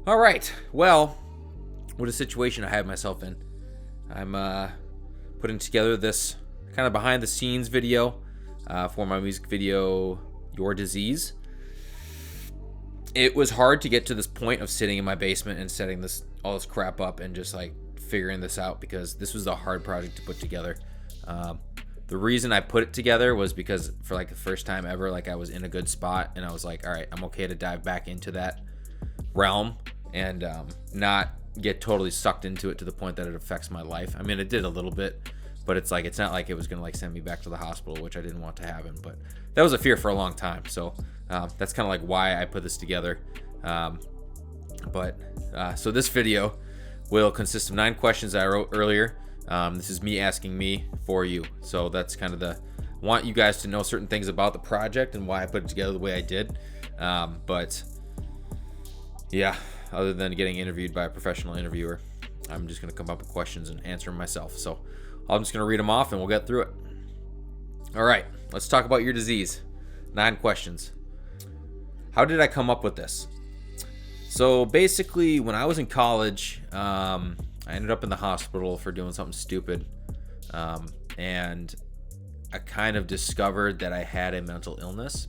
All right. Well, what a situation I have myself in. I'm putting together this kind of behind the scenes video for my music video, Your Disease. It was hard to get to this point of sitting in my basement and setting all this crap up and just like figuring this out, because this was a hard project to put together. The reason I put it together was because for like the first time ever, like I was in a good spot and I was like, all right, I'm okay to dive back into that realm and not get totally sucked into it to the point that it affects my life. I mean, it did a little bit, but it's like, it's not like it was gonna like send me back to the hospital, which I didn't want to happen. But that was a fear for a long time. So that's kind of like why I put this together. So this video will consist of 9 questions I wrote earlier. This is me asking me for you. So that's kind of want you guys to know certain things about the project and why I put it together the way I did. But yeah, other than getting interviewed by a professional interviewer, I'm just going to come up with questions and answer them myself. So I'm just going to read them off and we'll get through it. All right, let's talk about Your Disease. 9 questions. How did I come up with this? So basically, when I was in college, I ended up in the hospital for doing something stupid. And I kind of discovered that I had a mental illness.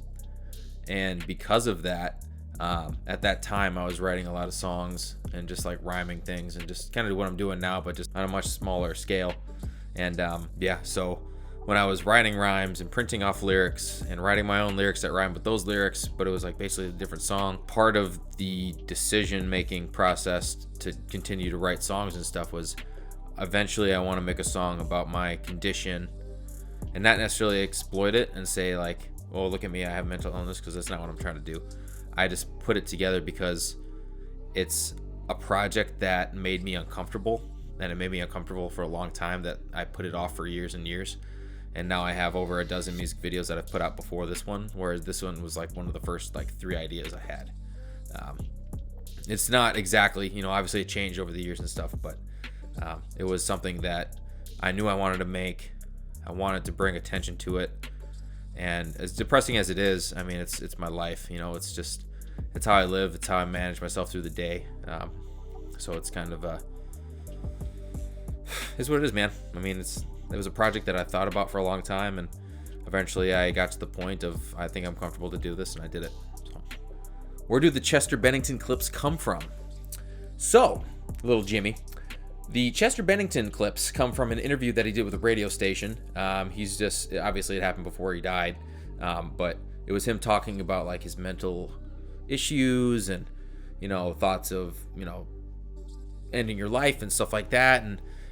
And because of that, at that time, I was writing a lot of songs and just like rhyming things and just kind of what I'm doing now, but just on a much smaller scale. And so when I was writing rhymes and printing off lyrics and writing my own lyrics that rhyme with those lyrics, but it was like basically a different song. Part of the decision-making process to continue to write songs and stuff was eventually I want to make a song about my condition and not necessarily exploit it and say like, oh, look at me, I have mental illness, because that's not what I'm trying to do. I just put it together because it's a project that made me uncomfortable, and it made me uncomfortable for a long time, that I put it off for years and years. And now I have over a dozen music videos that I've put out before this one, whereas this one was like one of the first like 3 ideas I had. It's not exactly, obviously it changed over the years and stuff, but it was something that I knew I wanted to make. I wanted to bring attention to it. And as depressing as it is, I mean, it's my life, it's how I live. It's how I manage myself through the day. So it's kind of it's what it is, man. I mean, it was a project that I thought about for a long time, and eventually I got to the point of, I think I'm comfortable to do this, and I did it. So, where do the Chester Bennington clips come from? So, little Jimmy, the Chester Bennington clips come from an interview that he did with a radio station. He's just, obviously it happened before he died, but it was him talking about like his mental issues and, thoughts of, ending your life and stuff like that.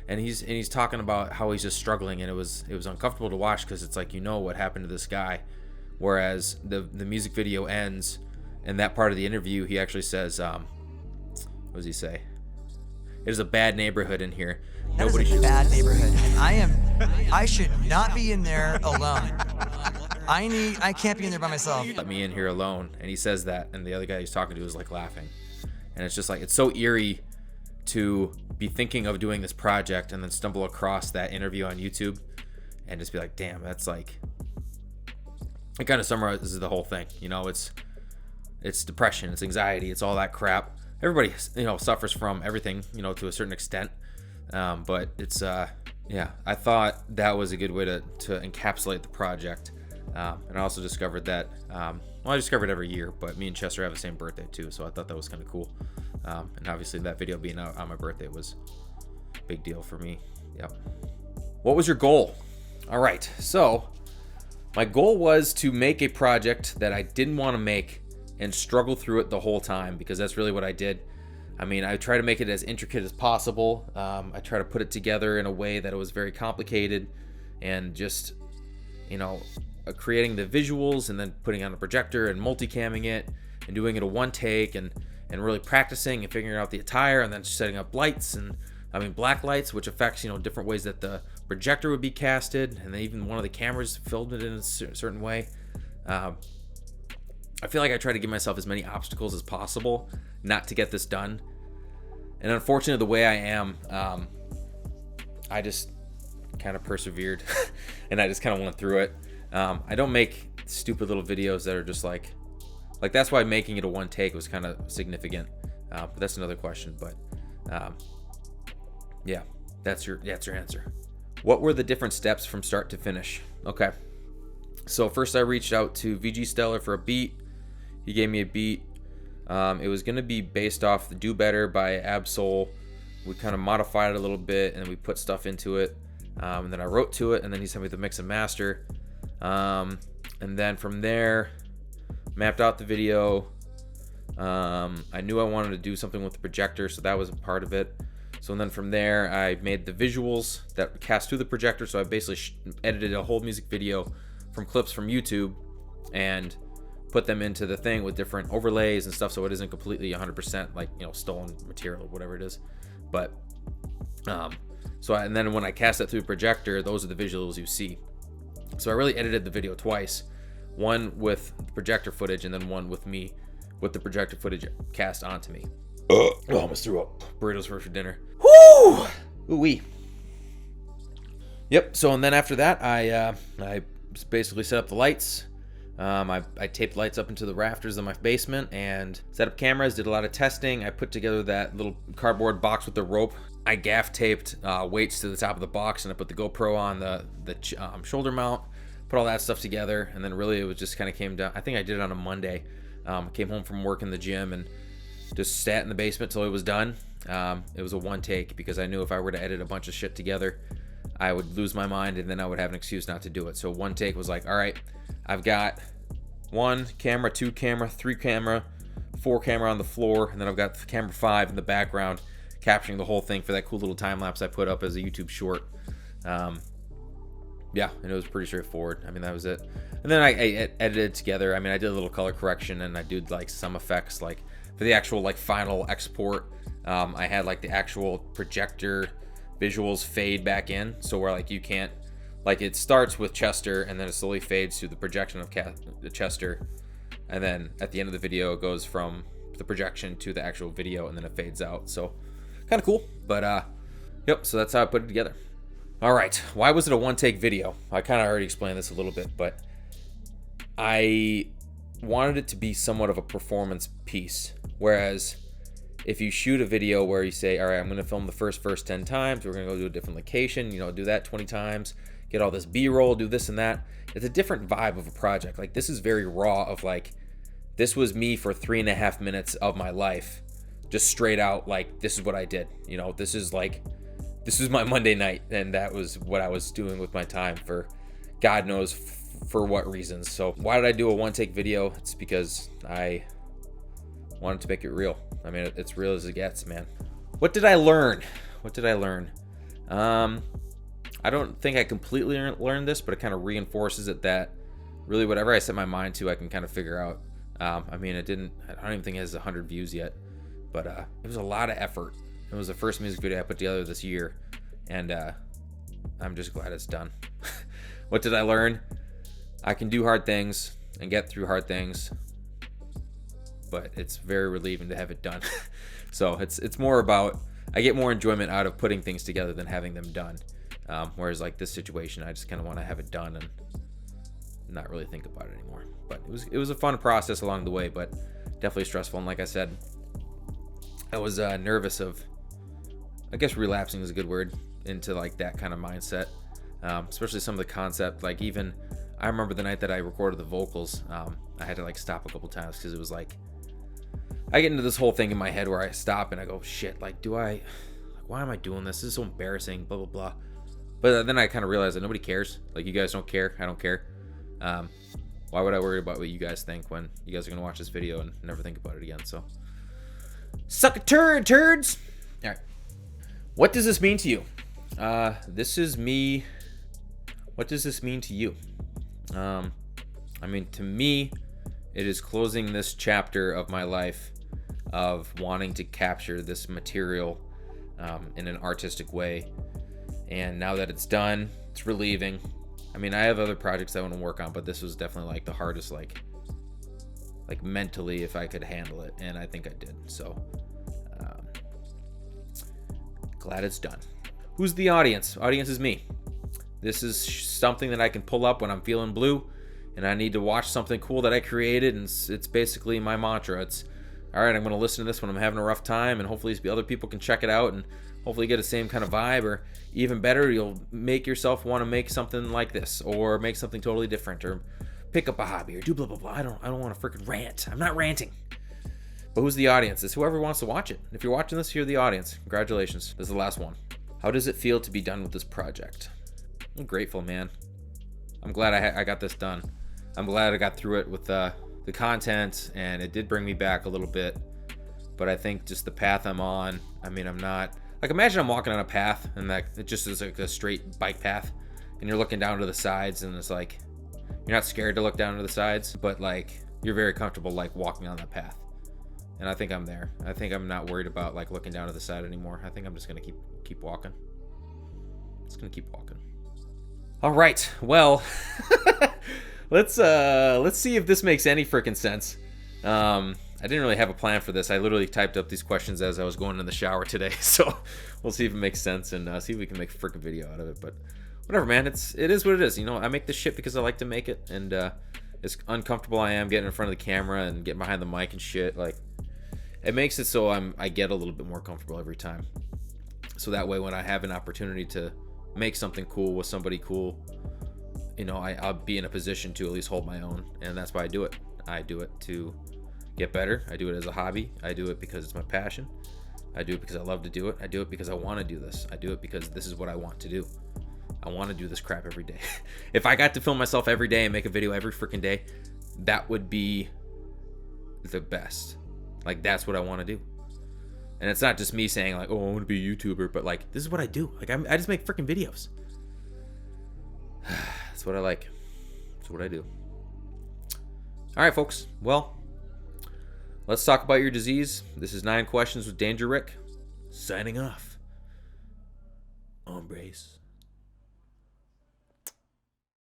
And he's talking about how he's just struggling, and it was uncomfortable to watch, because it's like, what happened to this guy. Whereas the music video ends, and that part of the interview, he actually says, what does he say? It is a bad neighborhood in here. Nobody should. Bad neighborhood. I should not be in there alone. I can't be in there by myself. Let me in here alone. And he says that, and the other guy he's talking to is like laughing. And it's just like, it's so eerie to be thinking of doing this project and then stumble across that interview on YouTube and just be like, damn, that's like, it kind of summarizes the whole thing. It's depression, it's anxiety, it's all that crap. Everybody, suffers from everything, to a certain extent. But it's, I thought that was a good way to encapsulate the project. And I also discovered that, I discovered every year, but me and Chester have the same birthday too, so I thought that was kind of cool. And obviously that video being out on my birthday was a big deal for me. Yep. What was your goal? All right, so my goal was to make a project that I didn't want to make and struggle through it the whole time, because that's really what I did. I mean, I try to make it as intricate as possible. I try to put it together in a way that it was very complicated, and just, creating the visuals and then putting on a projector and multicamming it and doing it a one take and really practicing and figuring out the attire, and then setting up lights, and black lights, which affects, different ways that the projector would be casted, and then even one of the cameras filmed it in a certain way. I feel like I try to give myself as many obstacles as possible not to get this done. And unfortunately, the way I am, I just kind of persevered and I just kind of went through it. I don't make stupid little videos that are just like that's why making it a one take was kind of significant. But that's another question. But yeah, that's your answer. What were the different steps from start to finish? Okay. So first I reached out to VG Stellar for a beat. He gave me a beat. It was going to be based off the Do Better by Ab-Soul. We kind of modified it a little bit and we put stuff into it. And then I wrote to it, and then he sent me the mix and master. And then from there, mapped out the video. I knew I wanted to do something with the projector, so that was a part of it. So then from there, I made the visuals that cast through the projector. So I basically edited a whole music video from clips from YouTube and put them into the thing with different overlays and stuff, so it isn't completely 100% like, you know, stolen material or whatever it is. But and then when I cast it through the projector, those are the visuals you see. So I really edited the video twice, one with projector footage and then one with me with the projector footage cast onto me. Oh, almost threw up. Burritos for dinner. Woo! Ooh-wee. Yep. So and then after that, I basically set up the lights. I taped lights up into the rafters of my basement and set up cameras, did a lot of testing. I put together that little cardboard box with the rope. I gaff taped weights to the top of the box, and I put the GoPro on the shoulder mount, put all that stuff together, and then really it was just kind of came down. I think I did it on a Monday. I came home from work in the gym and just sat in the basement till it was done. It was a one take because I knew if I were to edit a bunch of shit together, I would lose my mind and then I would have an excuse not to do it. So one take was like, all right, I've got 1 camera, 2 camera, 3 camera, 4 camera on the floor, and then I've got camera 5 in the background capturing the whole thing for that cool little time lapse I put up as a YouTube short. Yeah, and it was pretty straightforward. I mean, that was it. And then I edited it together. I mean, I did a little color correction and I did like some effects, like for the actual like final export. I had like the actual projector visuals fade back in, so where like you can't, like it starts with Chester and then it slowly fades to the projection of Chester, and then at the end of the video it goes from the projection to the actual video and then it fades out. So kind of cool. But yep, so that's how I put it together. All right, why was it a one take video? I kind of already explained this a little bit, but I wanted it to be somewhat of a performance piece. Whereas if you shoot a video where you say, all right, I'm going to film the first verse 10 times, we're going to go to a different location, you know, do that 20 times, get all this B-roll, do this and that. It's a different vibe of a project. Like, this is very raw of like, this was me for 3.5 minutes of my life, just straight out, like, this is what I did. You know, this is my Monday night, and that was what I was doing with my time for God knows for what reasons. So why did I do a one take video? It's because I wanted to make it real. I mean, it's real as it gets, man. What did I learn? I don't think I completely learned this, but it kind of reinforces it that really whatever I set my mind to, I can kind of figure out. I mean, I don't even think it has 100 views yet, but it was a lot of effort. It was the first music video I put together this year, and I'm just glad it's done. What did I learn? I can do hard things and get through hard things, but it's very relieving to have it done. So it's more about, I get more enjoyment out of putting things together than having them done. Whereas like this situation, I just kind of want to have it done and not really think about it anymore. But it was a fun process along the way, but definitely stressful. And like I said, I was nervous of, I guess relapsing is a good word, into like that kind of mindset. Especially some of the concept, like even I remember the night that I recorded the vocals, I had to like stop a couple times because it was like, I get into this whole thing in my head where I stop and I go, shit, like, why am I doing this? This is so embarrassing, blah, blah, blah. But then I kind of realized that nobody cares. Like, you guys don't care. I don't care. Why would I worry about what you guys think when you guys are going to watch this video and never think about it again? So, suck a turd, turds. All right. What does this mean to you? This is me. What does this mean to you? I mean, to me, it is closing this chapter of my life of wanting to capture this material in an artistic way. And now that it's done, it's relieving. I mean, I have other projects I want to work on, but this was definitely like the hardest, like mentally, if I could handle it. And I think I did. So glad it's done. Who's the audience? Audience is me. This is something that I can pull up when I'm feeling blue and I need to watch something cool that I created, and it's basically my mantra. It's all right, I'm going to listen to this when I'm having a rough time, and hopefully other people can check it out and hopefully get the same kind of vibe, or even better, you'll make yourself want to make something like this, or make something totally different, or pick up a hobby, or do blah, blah, blah. I don't want to freaking rant. I'm not ranting. But who's the audience? It's whoever wants to watch it. If you're watching this, you're the audience. Congratulations. This is the last one. How does it feel to be done with this project? I'm grateful, man. I'm glad I got this done. I'm glad I got through it with the content, and it did bring me back a little bit. But I think just the path I'm on, I mean, I'm not... Like, imagine I'm walking on a path, and that it just is like a straight bike path, and you're looking down to the sides, and it's like, you're not scared to look down to the sides, but like, you're very comfortable like walking on that path. And I think I'm there. I think I'm not worried about like looking down to the side anymore. I think I'm just gonna keep walking. Just gonna keep walking. All right, well, let's see if this makes any freaking sense. I didn't really have a plan for this. I literally typed up these questions as I was going in the shower today, so we'll see if it makes sense and see if we can make a freaking video out of it. But whatever, man. It is what it is. You know, I make this shit because I like to make it, and as uncomfortable I am getting in front of the camera and getting behind the mic and shit, like, it makes it so I get a little bit more comfortable every time. So that way, when I have an opportunity to make something cool with somebody cool, you know, I'll be in a position to at least hold my own, and that's why I do it. I do it to get better. I do it as a hobby. I do it because it's my passion. I do it because I love to do it. I do it because I want to do this. I do it because this is what I want to do. I want to do this crap every day. If I got to film myself every day and make a video every freaking day, that would be the best. Like, that's what I want to do. And it's not just me saying like, oh, I want to be a YouTuber, but like, this is what I do. Like, I just make freaking videos. That's what I like. That's what I do. All right, folks. Well, let's talk about your disease. This is 9 Questions with Danger Rick. Signing off. Hombres.